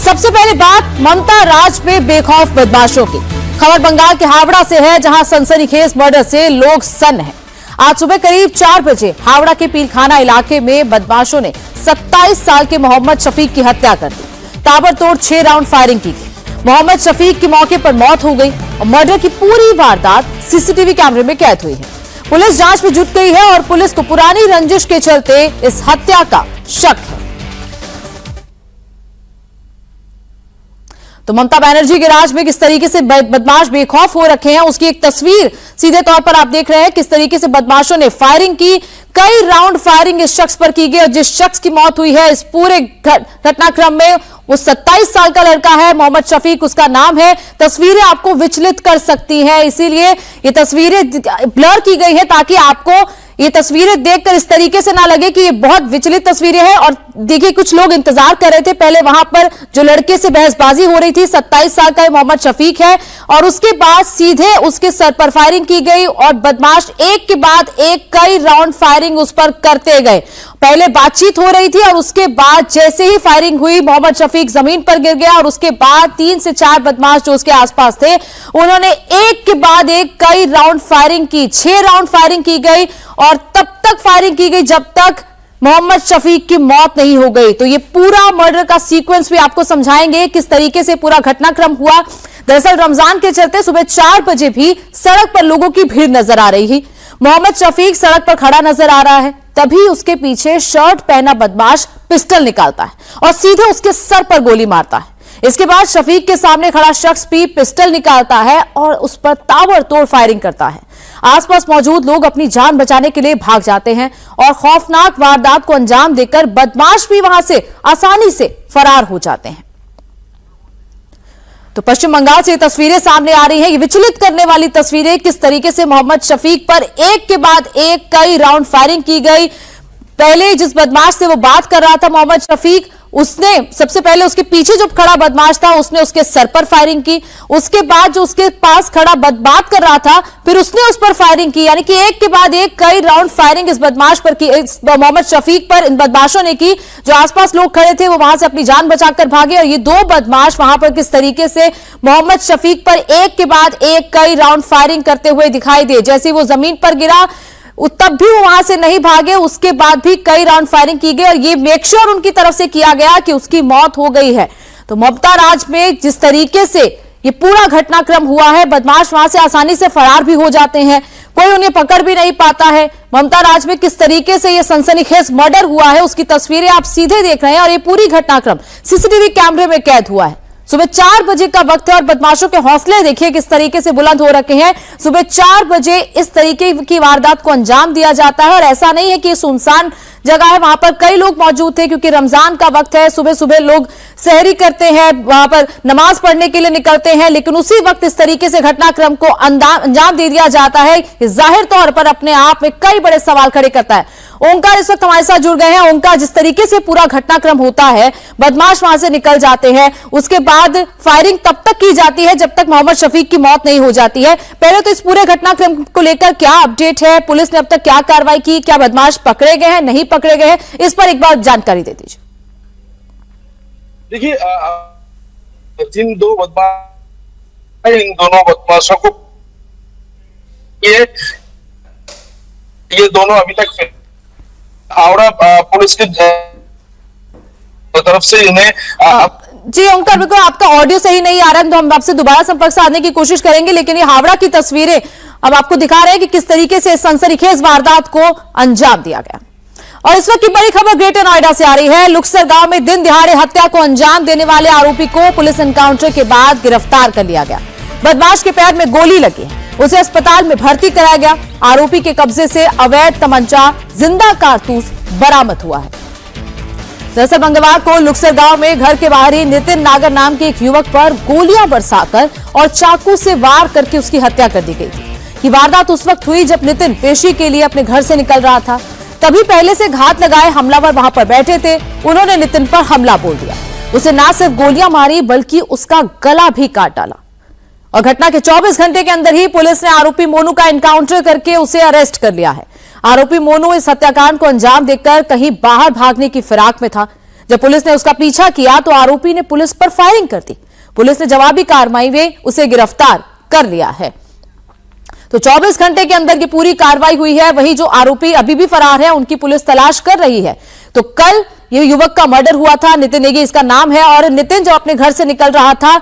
सबसे पहले बात ममता राज पे बेखौफ बदमाशों की। खबर बंगाल के हावड़ा से है, जहां सनसनीखेज मर्डर से लोग सन्न हैं। आज सुबह करीब 4 बजे हावड़ा के पीरखाना इलाके में बदमाशों ने 27 साल के मोहम्मद शफीक की हत्या कर दी। ताबड़तोड़ 6 राउंड फायरिंग की गई। मोहम्मद शफीक की मौके पर मौत हो गई और मर्डर की पूरी वारदात सीसीटीवी कैमरे में कैद हुई है। पुलिस जांच में जुट गई है और पुलिस को पुरानी रंजिश के चलते इस हत्या का शक है। तो ममता बनर्जी के राज में किस तरीके से बदमाश बेखौफ हो रखे हैं, उसकी एक तस्वीर सीधे तौर पर आप देख रहे हैं। किस तरीके से बदमाशों ने फायरिंग की, कई राउंड फायरिंग इस शख्स पर की गई और जिस शख्स की मौत हुई है इस पूरे घटनाक्रम में वो 27 साल का लड़का है, मोहम्मद शफीक उसका नाम है। तस्वीरें आपको विचलित कर सकती हैं, इसीलिए ये तस्वीरें ब्लर की गई है ताकि आपको ये तस्वीरें देखकर इस तरीके से ना लगे कि ये बहुत विचलित तस्वीरें हैं। और देखिए, कुछ लोग इंतजार कर रहे थे, पहले वहां पर जो लड़के से बहसबाजी हो रही थी, 27 साल का मोहम्मद शफीक है, और उसके बाद सीधे उसके सर पर फायरिंग की गई और बदमाश एक के बाद एक कई राउंड फायरिंग उस पर करते गए। पहले बातचीत हो रही थी और उसके बाद जैसे ही फायरिंग हुई मोहम्मद शफीक जमीन पर गिर गया और उसके बाद 3 से 4 बदमाश जो उसके आसपास थे उन्होंने एक के बाद एक कई राउंड फायरिंग की। 6 राउंड फायरिंग की गई और तब तक फायरिंग की गई जब तक मोहम्मद शफीक की मौत नहीं हो गई। तो ये पूरा मर्डर का सीक्वेंस भी आपको समझाएंगे किस तरीके से पूरा घटनाक्रम हुआ। दरअसल रमजान के चलते सुबह 4 बजे भी सड़क पर लोगों की भीड़ नजर आ रही थी। मोहम्मद शफीक सड़क पर खड़ा नजर आ रहा है, तभी उसके पीछे शर्ट पहना बदमाश पिस्टल निकालता है और सीधे उसके सर पर गोली मारता है। इसके बाद शफीक के सामने खड़ा शख्स भी पिस्टल निकालता है और उस पर ताबड़तोड़ फायरिंग करता है। आसपास मौजूद लोग अपनी जान बचाने के लिए भाग जाते हैं और खौफनाक वारदात को अंजाम देकर बदमाश भी वहां से आसानी से फरार हो जाते हैं। तो पश्चिम बंगाल से ये तस्वीरें सामने आ रही हैं, ये विचलित करने वाली तस्वीरें। किस तरीके से मोहम्मद शफीक पर एक के बाद एक कई राउंड फायरिंग की गई। पहले जिस बदमाश से वो बात कर रहा था मोहम्मद शफीक, उसने सबसे पहले उसके पीछे जो खड़ा बदमाश था उसने उसके सर पर फायरिंग की। उसके बाद जो उसके पास खड़ा बात कर रहा था फिर उसने उस पर फायरिंग की। यानी कि एक के बाद एक कई राउंड फायरिंग इस बदमाश पर की, मोहम्मद शफीक पर इन बदमाशों ने की। जो आसपास लोग खड़े थे वो वहां से अपनी जान बचाकर भागे और ये 2 बदमाश वहां पर किस तरीके से मोहम्मद शफीक पर एक के बाद एक कई राउंड फायरिंग करते हुए दिखाई दिए। जैसे वो जमीन पर गिरा तब भी वो वहां से नहीं भागे, उसके बाद भी कई राउंड फायरिंग की गई और ये मेक श्योर उनकी तरफ से किया गया कि उसकी मौत हो गई है। तो ममता राज में जिस तरीके से ये पूरा घटनाक्रम हुआ है, बदमाश वहां से आसानी से फरार भी हो जाते हैं, कोई उन्हें पकड़ भी नहीं पाता है। ममता राज में किस तरीके से ये सनसनीखेज मर्डर हुआ है उसकी तस्वीरें आप सीधे देख रहे हैं और ये पूरी घटनाक्रम सीसीटीवी कैमरे में कैद हुआ है। सुबह 4 बजे का वक्त है और बदमाशों के हौसले देखिए किस तरीके से बुलंद हो रखे हैं। सुबह 4 बजे इस तरीके की वारदात को अंजाम दिया जाता है और ऐसा नहीं है कि सुनसान जगह है, वहां पर कई लोग मौजूद थे क्योंकि रमजान का वक्त है। सुबह सुबह लोग सहरी करते हैं, वहां पर नमाज पढ़ने के लिए निकलते हैं, लेकिन उसी वक्त इस तरीके से घटनाक्रम को अंजाम दे दिया जाता है। जाहिर तौर पर अपने आप में कई बड़े सवाल खड़े करता है। ओंकार इस वक्त हमारे साथ जुड़ गए हैं। ओंकार, जिस तरीके से पूरा घटनाक्रम होता है, बदमाश वहां से निकल जाते हैं, उसके बाद फायरिंग तब तक की जाती है जब तक मोहम्मद शफीक की मौत नहीं हो जाती है। पहले तो इस पूरे घटनाक्रम को लेकर क्या अपडेट है, पुलिस ने अब तक क्या कार्रवाई की, क्या बदमाश पकड़े गए हैं, नहीं पकड़े गए हैं, इस पर एक बार जानकारी दे दीजिए। देखिए, जिन 2 बदमाश, इन दोनों बदमाशों को ये दोनों अभी तक हावड़ा पुलिस की तरफ से इन्हें जी ओंकार, बिल्कुल आपका ऑडियो सही नहीं आ रहा है, तो हम आपसे दोबारा संपर्क साधने की कोशिश करेंगे। लेकिन ये हावड़ा की तस्वीरें अब आपको दिखा रहे हैं कि किस तरीके से सनसनीखेज वारदात को अंजाम दिया गया। और इस वक्त की बड़ी खबर ग्रेटर नोएडा से आ रही है। लुक्सर गांव में दिन दिहाड़े हत्या को अंजाम देने वाले आरोपी को पुलिस एनकाउंटर के बाद गिरफ्तार कर लिया गया। बदमाश के पैर में गोली लगी है, उसे अस्पताल में भर्ती कराया गया। आरोपी के कब्जे से अवैध तमंचा, जिंदा कारतूस बरामद हुआ है। दरअसल मंगलवार को लुक्सर गांव में घर के बाहर ही नितिन नागर नाम के एक युवक पर गोलियां बरसाकर और चाकू से वार करके उसकी हत्या कर दी गई थी। ये वारदात उस वक्त हुई जब नितिन पेशी के लिए अपने घर से निकल रहा था। तभी पहले से घात लगाए हमलावर वहां पर बैठे थे, उन्होंने नितिन पर हमला बोल दिया। उसे न सिर्फ गोलियां मारी बल्कि उसका गला भी काट डाला। और घटना के 24 घंटे के अंदर ही पुलिस ने आरोपी मोनू का एनकाउंटर करके उसे अरेस्ट कर लिया है। आरोपी मोनू इस हत्याकांड को अंजाम देकर कहीं बाहर भागने की फिराक में था। जब पुलिस ने उसका पीछा किया तो आरोपी ने पुलिस पर फायरिंग कर दी। पुलिस ने जवाबी कार्रवाई में उसे गिरफ्तार कर लिया है। तो 24 घंटे के अंदर की पूरी कार्रवाई हुई है। वहीं जो आरोपी अभी भी फरार है, उनकी पुलिस तलाश कर रही है। तो कल ये युवक का मर्डर हुआ था, नितिन नेगी इसका नाम है, और नितिन जब अपने घर से निकल रहा था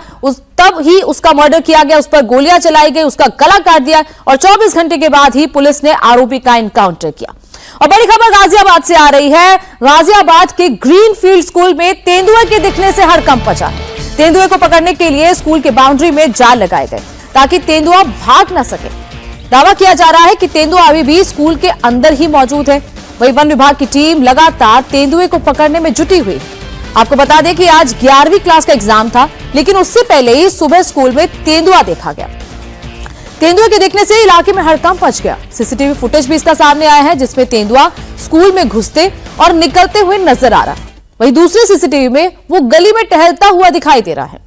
तब ही उसका मर्डर किया गया, उस पर गोलियां चलाई गई, उसका गला काट दिया और 24 घंटे के बाद ही पुलिस ने आरोपी का एनकाउंटर किया। और बड़ी खबर गाजियाबाद से आ रही है। गाजियाबाद के ग्रीनफील्ड स्कूल में तेंदुए के दिखने से हड़कंप मचा। तेंदुए को पकड़ने के लिए स्कूल के बाउंड्री में जाल लगाए गए ताकि तेंदुआ भाग ना सके। दावा किया जा रहा है कि तेंदुआ अभी भी स्कूल के अंदर ही मौजूद है। वहीं वन विभाग की टीम लगातार तेंदुए को पकड़ने में जुटी हुई। आपको बता दें कि आज 11वीं क्लास का एग्जाम था, लेकिन उससे पहले ही सुबह स्कूल में तेंदुआ देखा गया। तेंदुए के दिखने से इलाके में हड़कंप मच गया। सीसीटीवी फुटेज भी इसका सामने आया है, जिसमें तेंदुआ स्कूल में घुसते और निकलते हुए नजर आ रहा है। वहीं दूसरे सीसीटीवी में वो गली में टहलता हुआ दिखाई दे रहा है।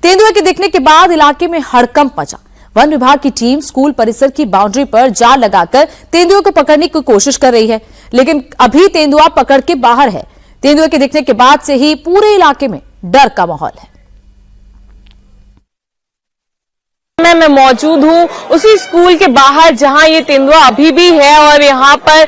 तेंदुए के दिखने के बाद इलाके में हड़कंप मचा। वन विभाग की टीम स्कूल परिसर की बाउंड्री पर जाल लगाकर तेंदुए को पकड़ने की कोशिश कर रही है, लेकिन अभी तेंदुआ पकड़ के बाहर है। तेंदुए के दिखने के बाद से ही पूरे इलाके में डर का माहौल है। मैं मौजूद हूँ उसी स्कूल के बाहर जहां ये तेंदुआ अभी भी है, और यहाँ पर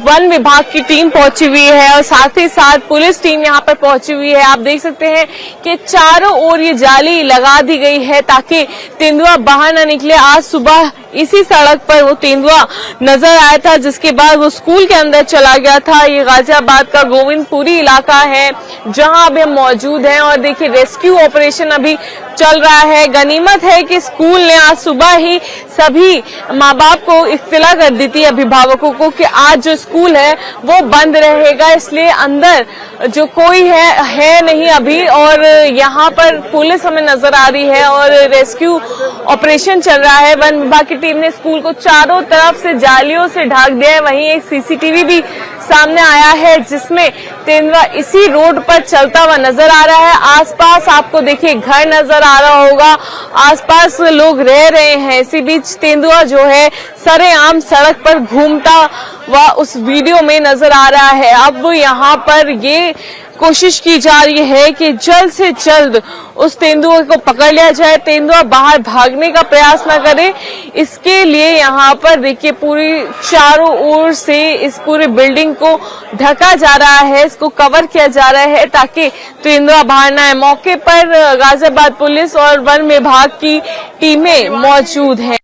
वन विभाग की टीम पहुंची हुई है और साथ ही साथ पुलिस टीम यहाँ पर पहुंची हुई है। आप देख सकते हैं कि चारों ओर ये जाली लगा दी गई है ताकि तेंदुआ बाहर न निकले। आज सुबह इसी सड़क पर वो तेंदुआ नजर आया था, जिसके बाद वो स्कूल के अंदर चला गया था। ये गाजियाबाद का गोविंदपुरी इलाका है जहां अभी हम मौजूद हैं, और देखिए रेस्क्यू ऑपरेशन अभी चल रहा है। गनीमत है कि स्कूल ने आज सुबह ही सभी माँ बाप को इत्तला कर दी थी, अभिभावकों को, कि आज जो स्कूल है वो बंद रहेगा, इसलिए अंदर जो कोई है नहीं अभी। और यहाँ पर पुलिस हमें नजर आ रही है और रेस्क्यू ऑपरेशन चल रहा है। वन विभाग की टीम ने स्कूल को चारों तरफ से जालियों से ढक दिया है। वहीं एक सीसीटीवी भी सामने आया है जिसमें तेंदुआ इसी रोड पर चलता हुआ नजर आ रहा है। आसपास आपको देखिए घर नजर आ रहा होगा, आसपास लोग रह रहे हैं। इसी बीच तेंदुआ जो है सरेआम सड़क पर घूमता हुआ उस वीडियो में नजर आ रहा है। अब यहाँ पर ये कोशिश की जा रही है कि जल्द से जल्द उस तेंदुए को पकड़ लिया जाए, तेंदुआ बाहर भागने का प्रयास न करे। इसके लिए यहाँ पर देखिए पूरी चारों ओर से इस पूरी बिल्डिंग को ढका जा रहा है, इसको कवर किया जा रहा है ताकि तेंदुआ बाहर न आए। मौके पर गाजियाबाद पुलिस और वन विभाग की टीमें मौजूद हैं।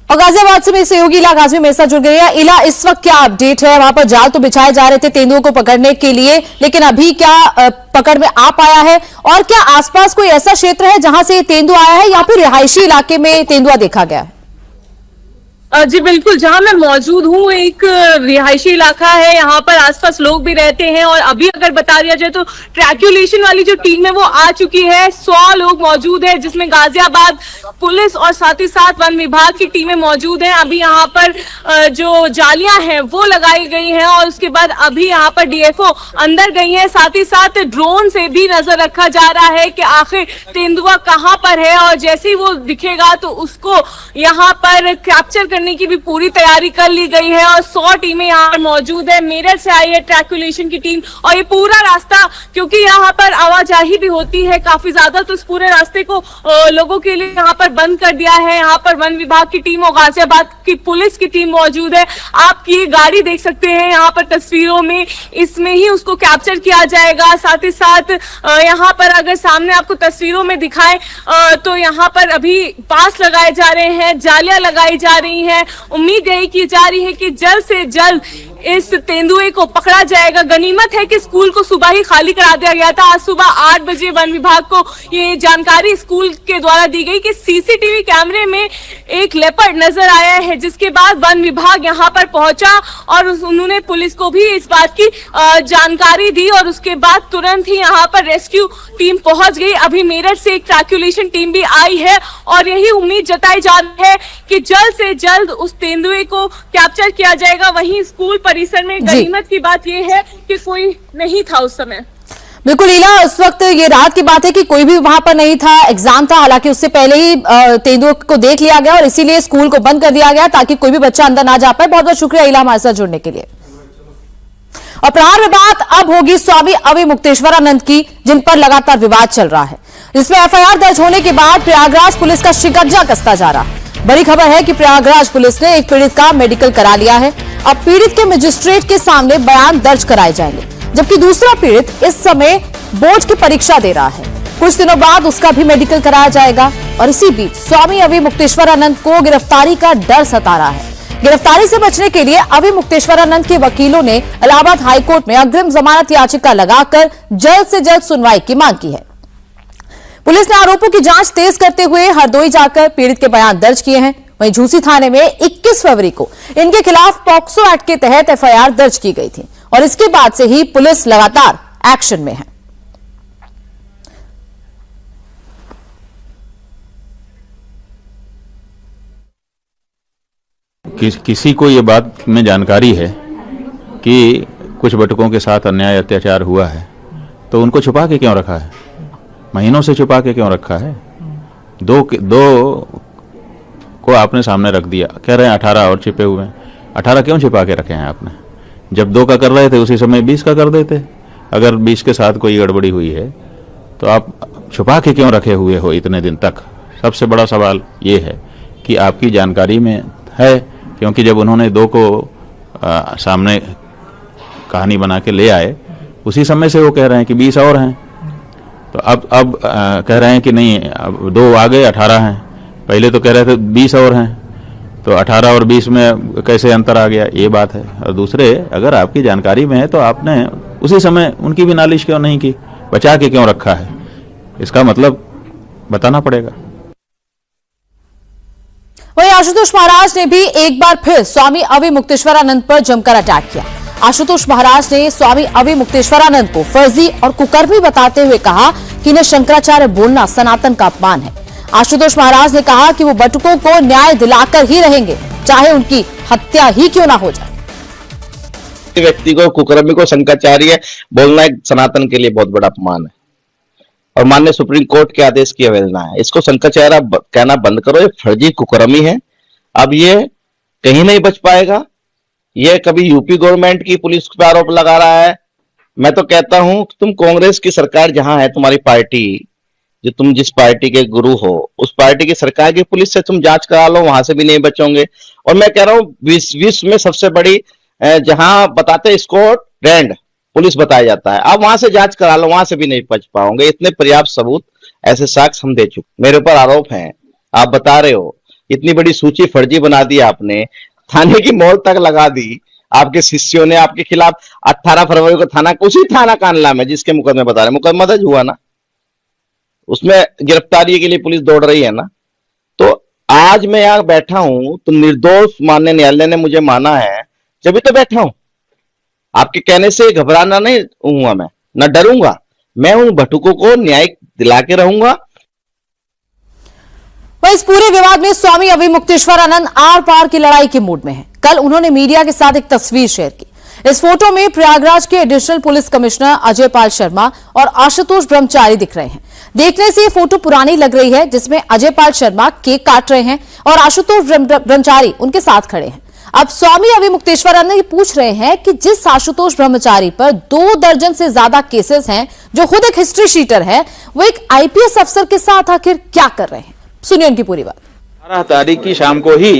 और गाजियाबाद से मेरे सहयोगी इला गाजी मेरे साथ जुड़ गई है। इला, इस वक्त क्या अपडेट है? वहां पर जाल तो बिछाए जा रहे थे तेंदुओं को पकड़ने के लिए, लेकिन अभी क्या पकड़ में आ पाया है? और क्या आसपास कोई ऐसा क्षेत्र है जहां से तेंदुआ आया है या फिर रिहायशी इलाके में तेंदुआ देखा गया है? जी बिल्कुल, जहां मैं मौजूद हूँ एक रिहायशी इलाका है, यहाँ पर आसपास लोग भी रहते हैं। और अभी अगर बता दिया जाए तो ट्रैक्यूलेशन वाली जो टीम है वो आ चुकी है। 100 लोग मौजूद है, जिसमें गाजियाबाद पुलिस और साथ ही साथ वन विभाग की टीमें मौजूद हैं। अभी यहाँ पर जो जालियां हैं वो लगाई गई हैं और उसके बाद अभी यहाँ पर डीएफओ अंदर गई है। साथ ही साथ ड्रोन से भी नजर रखा जा रहा है कि आखिर तेंदुआ कहाँ पर है, और जैसे ही वो दिखेगा तो उसको यहाँ पर कैप्चर करने की भी पूरी तैयारी कर ली गई है। और 100 टीमें यहाँ पर मौजूद है। मेरठ से आई है ट्रैक्यूलेशन की टीम, और ये पूरा रास्ता, क्योंकि यहाँ पर आवाजाही भी होती है काफी ज्यादा, तो इस पूरे रास्ते को लोगों के लिए यहाँ पर बंद कर दिया है। यहाँ पर वन विभाग की टीम और गाजियाबाद की पुलिस की टीम मौजूद है। आप ये गाड़ी देख सकते हैं यहाँ पर तस्वीरों में, इसमें ही उसको कैप्चर किया जाएगा। साथ ही साथ यहाँ पर अगर सामने आपको तस्वीरों में दिखाएं तो यहाँ पर अभी पास लगाए जा रहे हैं, जालियां लगाई जा रही हैं। उम्मीद यही की जा रही है कि जल्द से जल्द इस तेंदुए को पकड़ा जाएगा। गनीमत है कि स्कूल को सुबह ही खाली करा दिया गया था। आज सुबह 8 बजे वन विभाग को ये जानकारी स्कूल के द्वारा दी गई कि सीसीटीवी कैमरे में एक लेपर्ड नजर आया है, जिसके बाद वन विभाग यहाँ पर पहुंचा और उन्होंने पुलिस को भी इस बात की जानकारी दी, और उसके बाद तुरंत ही यहाँ पर रेस्क्यू टीम पहुंच गई। अभी मेरठ से एक ट्रैक्यूलेशन टीम भी आई है और यही उम्मीद जताई जा रही है कि जल्द से जल्द उस तेंदुए को कैप्चर किया जाएगा। वहीं स्कूल परिसर में गनीमत की बात यह है कि कोई नहीं था उस समय। बिल्कुल लीला, उस वक्त ये रात की बात है कि कोई भी वहां पर नहीं था, एग्जाम था। हालांकि उससे पहले ही तेंदुए को देख लिया गया और इसीलिए स्कूल को बंद कर दिया गया ताकि कोई भी बच्चा अंदर ना जा पाए। बहुत बहुत शुक्रिया लीला हमारे साथ जुड़ने के लिए। और प्रहार में बात अब होगी स्वामी अविमुक्तेश्वरानंद की, जिन पर लगातार विवाद चल रहा है, जिसमें एफआईआर दर्ज होने के बाद प्रयागराज पुलिस का शिकंजा कसता जा रहा है। बड़ी खबर है कि प्रयागराज पुलिस ने एक पीड़ित का मेडिकल करा लिया है। अब पीड़ित के मजिस्ट्रेट के सामने बयान दर्ज कराए जाएंगे, जबकि दूसरा पीड़ित इस समय बोर्ड की परीक्षा दे रहा है। कुछ दिनों बाद उसका भी मेडिकल कराया जाएगा। और इसी बीच स्वामी अविमुक्तेश्वरानंद को गिरफ्तारी का डर सता रहा है। गिरफ्तारी से बचने के लिए अविमुक्तेश्वरानंद के वकीलों ने इलाहाबाद हाईकोर्ट में अग्रिम जमानत याचिका लगाकर जल्द से जल्द सुनवाई की मांग की है। पुलिस ने आरोपों की जांच तेज करते हुए हरदोई जाकर पीड़ित के बयान दर्ज किए हैं। वहीं झूसी थाने में 21 फरवरी को इनके खिलाफ पॉक्सो एक्ट के तहत एफआईआर दर्ज की गई थी और इसके बाद से ही पुलिस लगातार एक्शन में है। किसी को ये बात में जानकारी है कि कुछ बटुकों के साथ अन्याय अत्याचार हुआ है तो उनको छुपा के क्यों रखा है? महीनों से छुपा के क्यों रखा है? दो को आपने सामने रख दिया, कह रहे हैं 18 और छिपे हुए हैं। 18 क्यों छिपा के रखे हैं आपने? जब 2 का कर रहे थे उसी समय 20 का कर देते। अगर 20 के साथ कोई गड़बड़ी हुई है तो आप छुपा के क्यों रखे हुए हो इतने दिन तक? सबसे बड़ा सवाल ये है कि आपकी जानकारी में है, क्योंकि जब उन्होंने 2 को सामने कहानी बना के ले आए उसी समय से वो कह रहे हैं कि 20 और हैं। तो अब कह रहे हैं कि नहीं, अब 2 आ गए, 18 हैं। पहले तो कह रहे थे 20 और हैं, तो 18 और 20 में कैसे अंतर आ गया, ये बात है। और दूसरे, अगर आपकी जानकारी में है तो आपने उसी समय उनकी भी नालिश क्यों नहीं की? बचा के क्यों रखा है? इसका मतलब बताना पड़ेगा। वहीं आशुतोष महाराज ने भी एक बार फिर स्वामी अविमुक्तेश्वरानंद पर जमकर अटैक किया। आशुतोष महाराज ने स्वामी अविमुक्तेश्वरानंद को फर्जी और कुकर्मी बताते हुए कहा कि इन्हें शंकराचार्य बोलना सनातन का अपमान है। आशुतोष महाराज ने कहा कि वो बटुकों को न्याय दिलाकर ही रहेंगे, चाहे उनकी हत्या ही क्यों ना हो जाए। व्यक्ति को, कुकर्मी को शंकराचार्य बोलना एक सनातन के लिए बहुत बड़ा अपमान है और माननीय सुप्रीम कोर्ट के आदेश की अवहेलना है। इसको शंकराचार्य कहना बंद करो, ये फर्जी कुकर्मी है। अब ये कहीं नहीं बच पाएगा। ये कभी यूपी गवर्नमेंट की पुलिस पर आरोप लगा रहा है। मैं तो कहता हूं तुम कांग्रेस की सरकार जहां है, तुम्हारी पार्टी, जो तुम जिस पार्टी के गुरु हो, उस पार्टी की सरकार की पुलिस से तुम जांच करा लो, वहां से भी नहीं बचोगे। और मैं कह रहा हूं विश्व में सबसे बड़ी जहां बताते स्कॉटलैंड पुलिस बताया जाता है, अब वहां से जांच करा लो, वहां से भी नहीं बच पाओगे। इतने पर्याप्त सबूत, ऐसे साक्ष्य हम दे चुके। मेरे ऊपर आरोप हैं, आप बता रहे हो, इतनी बड़ी सूची फर्जी बना दी आपने, थाने की मोहर तक लगा दी आपके शिष्यों ने आपके खिलाफ। 18 फरवरी को थाना, उसी थाना कांडला में जिसके मुकदमे बता रहे, मुकदमा दर्ज हुआ ना, उसमें गिरफ्तारी के लिए पुलिस दौड़ रही है ना। तो आज मैं यहाँ बैठा हूं तो निर्दोष माननीय न्यायालय ने मुझे माना है, जब भी तो बैठा हूं। आपके कहने से घबराना नहीं हूंगा, मैं न डरूंगा, मैं उन बटुकों को न्याय दिला के रहूंगा। वह इस पूरे विवाद में स्वामी अविमुक्तेश्वरानंद आर पार की लड़ाई के मूड में है। कल उन्होंने मीडिया के साथ एक तस्वीर शेयर की। इस फोटो में प्रयागराज के additional police commissioner Ajay Pal Sharma और आशुतोष ब्रह्मचारी दिख रहे हैं। देखने से ये फोटो पुरानी लग रही है, जिसमें अजय पाल शर्मा केक काट रहे हैं और आशुतोष ब्रह्मचारी उनके साथ खड़े हैं। अब स्वामी अविमुक्तेश्वरानंद ये पूछ रहे हैं कि जिस आशुतोष ब्रह्मचारी पर 2 दर्जन से ज्यादा केसेस हैं, जो खुद एक हिस्ट्री शीटर है, वो एक आईपीएस अफसर के साथ आखिर क्या कर रहे हैं? सुनिए उनकी पूरी बात। 18 तारीख की शाम को ही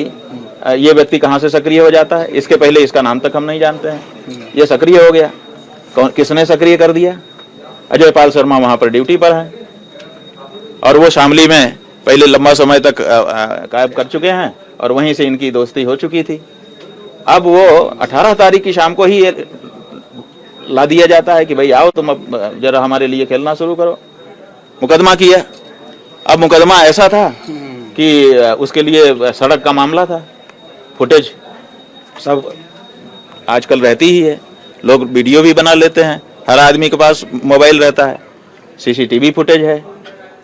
ये व्यक्ति कहां से सक्रिय हो जाता है, इसके पहले इसका नाम तक हम नहीं जानते हैं। ये सक्रिय हो गया, किसने सक्रिय कर दिया? अजय पाल शर्मा वहां पर ड्यूटी पर है और वो शामली में पहले लंबा समय तक कायम कर चुके हैं और वहीं से इनकी दोस्ती हो चुकी थी। अब वो 18 तारीख की शाम को ही ला दिया जाता है कि भाई आओ तुम अब जरा हमारे लिए खेलना शुरू करो। मुकदमा किया। अब मुकदमा ऐसा था कि उसके लिए सड़क का मामला था, फुटेज सब आजकल रहती ही है, लोग वीडियो भी बना लेते हैं, हर आदमी के पास मोबाइल रहता है, सीसीटीवी फुटेज है।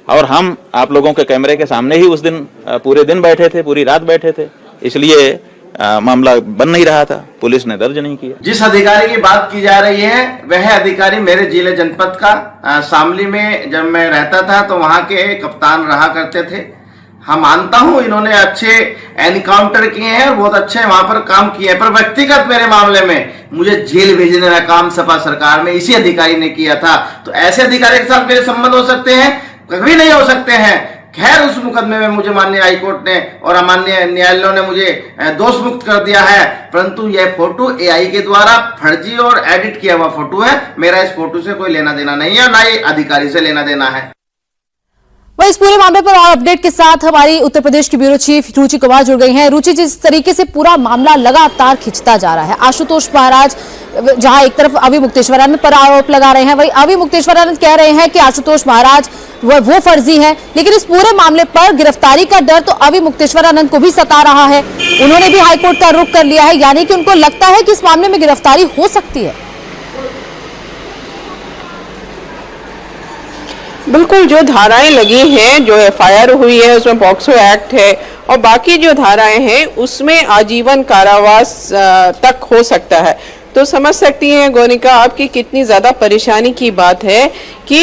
और हम आप लोगों के कैमरे के सामने ही उस दिन पूरे दिन बैठे थे, पूरी रात बैठे थे, इसलिए मामला बन नहीं रहा था, पुलिस ने दर्ज नहीं किया। जिस अधिकारी की बात की जा रही है वह अधिकारी मेरे जिले जनपद का शामली में जब मैं रहता था तो वहां के कप्तान रहा करते थे। हाँ मानता हूं इन्होंने अच्छे एनकाउंटर किए हैं और बहुत अच्छे वहां पर काम किए हैं, पर व्यक्तिगत मेरे मामले में मुझे जेल भेजने का काम सपा सरकार में इसी अधिकारी ने किया था। तो ऐसे अधिकारी के साथ मेरे संबंध हो सकते हैं? कभी नहीं हो सकते हैं। खैर उस मुकदमे में मुझे माननीय हाईकोर्ट ने और अमान्य न्यायालयों ने मुझे दोष मुक्त कर दिया है, परंतु यह फोटो एआई के द्वारा फर्जी और एडिट किया हुआ फोटो है। मेरा इस फोटो से कोई लेना देना नहीं है, ना ही अधिकारी से लेना देना है। वही इस पूरे मामले पर और अपडेट के साथ हमारी उत्तर प्रदेश की ब्यूरो चीफ रुचि कुमार जुड़ गई हैं। रुचि, जिस तरीके से पूरा मामला लगातार खिंचता जा रहा है, आशुतोष महाराज जहां एक तरफ अभय मुक्तेश्वरानंद पर आरोप लगा रहे हैं, वही अभय मुक्तेश्वरानंद कह रहे हैं कि आशुतोष महाराज वो फर्जी है, लेकिन इस पूरे मामले पर गिरफ्तारी का डर तो अभय मुक्तेश्वरानंद को भी सता रहा है। उन्होंने भी हाईकोर्ट का रुख कर लिया है, यानी कि उनको लगता है कि इस मामले में गिरफ्तारी हो सकती है। बिल्कुल, जो धाराएं लगी हैं, जो एफआईआर हुई है उसमें पॉक्सो एक्ट है और बाकी जो धाराएं हैं उसमें आजीवन कारावास तक हो सकता है। तो समझ सकती हैं गोनिका आपकी कितनी ज्यादा परेशानी की बात है कि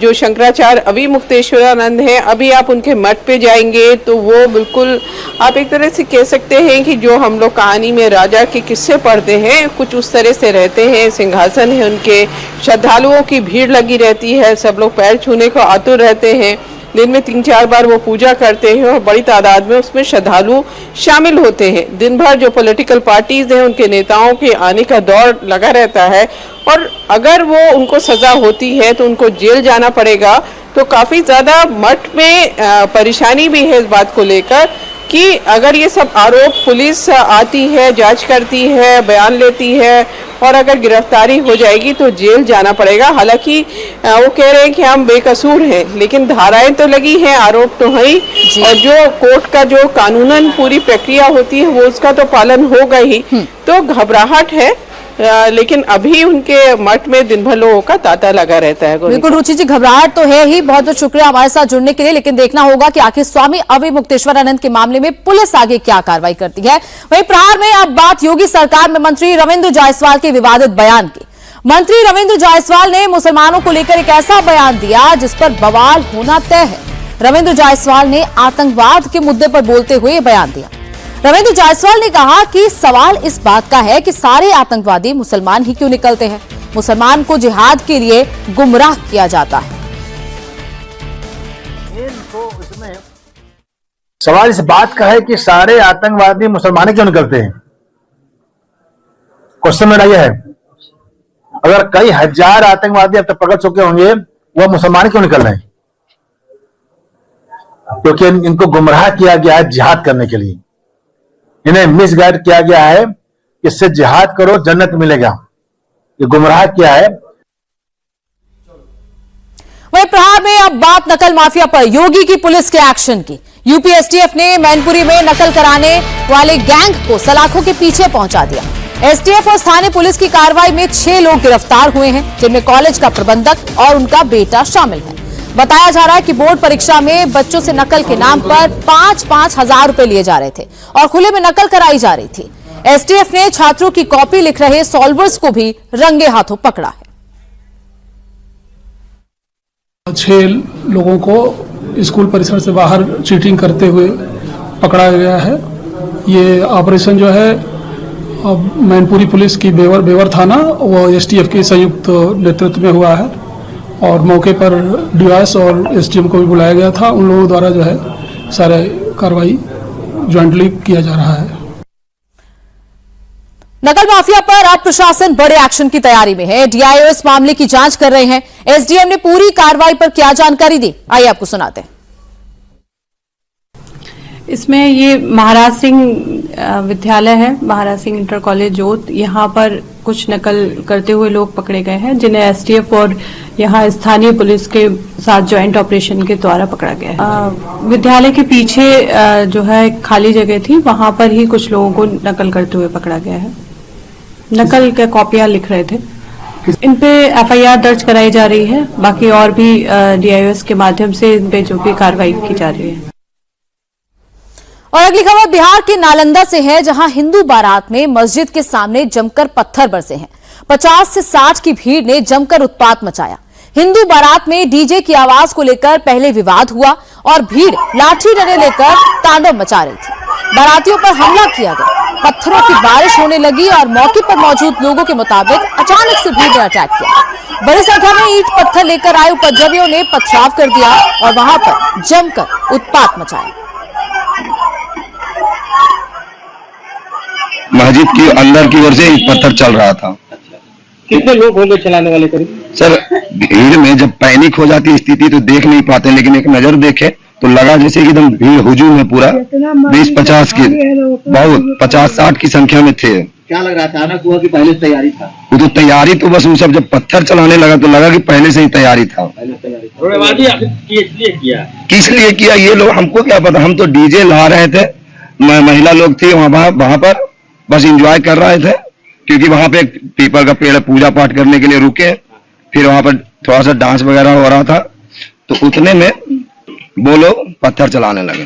जो शंकराचार्य अभय मुक्तेश्वरानंद हैं, अभी आप उनके मठ पे जाएंगे तो वो बिल्कुल आप एक तरह से कह सकते हैं कि जो हम लोग कहानी में राजा के किस्से पढ़ते हैं कुछ उस तरह से रहते हैं। सिंहासन है उनके, श्रद्धालुओं की भीड़ लगी रहती है, सब लोग पैर छूने को आतुर रहते हैं। दिन में 3-4 बार वो पूजा करते हैं और बड़ी तादाद में उसमें श्रद्धालु शामिल होते हैं। दिन भर जो पॉलिटिकल पार्टीज हैं उनके नेताओं के आने का दौर लगा रहता है और अगर वो उनको सजा होती है तो उनको जेल जाना पड़ेगा। तो काफी ज्यादा मठ में परेशानी भी है इस बात को लेकर कि अगर ये सब आरोप पुलिस आती है, जांच करती है, बयान लेती है और अगर गिरफ्तारी हो जाएगी तो जेल जाना पड़ेगा। हालांकि वो कह रहे हैं कि हम बेकसूर हैं, लेकिन धाराएं तो लगी हैं, आरोप तो है ही और जो कोर्ट का जो कानूनन पूरी प्रक्रिया होती है वो उसका तो पालन होगा ही। तो घबराहट है, लेकिन अभी उनके मठ में दिन भर लोगों का तांता लगा रहता है। बिल्कुल रुचि जी, घबराहट तो है ही। बहुत बहुत शुक्रिया हमारे साथ जुड़ने के लिए, लेकिन देखना होगा कि आखिर स्वामी अभय मुक्तेश्वरानंद के मामले में पुलिस आगे क्या कार्रवाई करती है। वहीं प्रहार में अब बात योगी सरकार में मंत्री रविंद्र जायसवाल के विवादित बयान की। मंत्री रविंद्र जायसवाल ने मुसलमानों को लेकर एक ऐसा बयान दिया जिस पर बवाल होना तय है। रविंद्र जायसवाल ने आतंकवाद के मुद्दे पर बोलते हुए बयान दिया। रविंद्र जायसवाल ने कहा कि सवाल इस बात का है कि सारे आतंकवादी मुसलमान ही क्यों निकलते हैं, मुसलमान को जिहाद के लिए गुमराह किया जाता है। सवाल इस बात का है कि सारे आतंकवादी मुसलमान क्यों निकलते हैं। क्वेश्चन मेरा यह है, अगर कई हजार आतंकवादी अब तक पकड़ चुके होंगे, वह मुसलमान क्यों निकल रहे हैं? क्योंकि इनको गुमराह किया गया है जिहाद करने के लिए, इन्हें मिसगाइड किया गया है, इससे जिहाद करो जन्नत मिलेगा, ये गुमराह किया है। वहीं प्रहार में अब बात नकल माफिया पर योगी की पुलिस के एक्शन की। यूपी एसटीएफ ने मैनपुरी में नकल कराने वाले गैंग को सलाखों के पीछे पहुंचा दिया। एसटीएफ और स्थानीय पुलिस की कार्रवाई में 6 लोग गिरफ्तार हुए हैं, जिनमें कॉलेज का प्रबंधक और उनका बेटा शामिल है। बताया जा रहा है कि बोर्ड परीक्षा में बच्चों से नकल के नाम पर 5-5 हजार रुपए लिए जा रहे थे और खुले में नकल कराई जा रही थी। एसटीएफ ने छात्रों की कॉपी लिख रहे सॉल्वर्स को भी रंगे हाथों पकड़ा है। 6 लोगों को स्कूल परिसर से बाहर चीटिंग करते हुए पकड़ा गया है। ये ऑपरेशन जो है मैनपुरी पुलिस की बेवर थाना व एसटीएफ के संयुक्त नेतृत्व में हुआ है और मौके पर डीआईएस और एसडीएम को भी बुलाया गया था। उन लोगों द्वारा जो है सारे कार्रवाई ज्वाइंटली किया जा रहा है। नकल माफिया पर अब प्रशासन बड़े एक्शन की तैयारी में है। डीआईओ इस मामले की जांच कर रहे हैं। एसडीएम ने पूरी कार्रवाई पर क्या जानकारी दी, आइए आपको सुनाते हैं। इसमें ये महाराज सिंह विद्यालय है, महाराज सिंह इंटर कॉलेज जोत, यहाँ पर कुछ नकल करते हुए लोग पकड़े गए हैं, जिन्हें एसटीएफ और यहाँ स्थानीय पुलिस के साथ ज्वाइंट ऑपरेशन के द्वारा पकड़ा गया है। विद्यालय के पीछे जो है खाली जगह थी, वहां पर ही कुछ लोगों को नकल करते हुए पकड़ा गया है। नकल के कॉपियां लिख रहे थे। इन पे एफआईआर दर्ज कराई जा रही है। बाकी और भी डीआईओएस के माध्यम से इन पे जो भी कार्रवाई की जा रही है। और अगली खबर बिहार के नालंदा से है, जहां हिंदू बारात में मस्जिद के सामने जमकर पत्थर बरसे हैं। 50 से 60 की भीड़ ने जमकर उत्पात मचाया। हिंदू बारात में डीजे की आवाज को लेकर पहले विवाद हुआ और भीड़ लाठी डंडे लेकर तांडव मचा रही थी। बारातियों पर हमला किया गया, पत्थरों की बारिश होने लगी और मौके पर मौजूद लोगों के मुताबिक अचानक से भीड़ ने अटैक किया। बड़ी संख्या में ईंट पत्थर लेकर आए उपद्रवियों ने पथराव कर दिया और वहां पर जमकर उत्पात मचाया। मस्जिद के अंदर की ओर से पत्थर चल रहा था। कितने लोग होंगे चलाने वाले करीब? सर भीड़ में जब पैनिक हो जाती है स्थिति तो देख नहीं पाते, लेकिन एक नजर देखे तो लगा जैसे कि एकदम भीड़ हुजूम में पूरा 20-50 की बहुत 50-60 की संख्या में थे। क्या लग रहा था, अचानक हुआ कि पहले से तैयारी था? वो तो तैयारी तो बस वो सब जब पत्थर चलाने लगा तो लगा कि पहले से ही तैयारी था। किस लिए किया ये लोग हमको क्या पता, हम तो डीजे ला रहे थे, महिला लोग थी वहां पर बस एंजॉय कर रहे थे, क्योंकि वहां पे एक पीपल का पेड़ पूजा पाठ करने के लिए रुके, फिर वहां पर थोड़ा सा डांस वगैरह हो रहा था, तो उतने में वो लोग पत्थर चलाने लगे।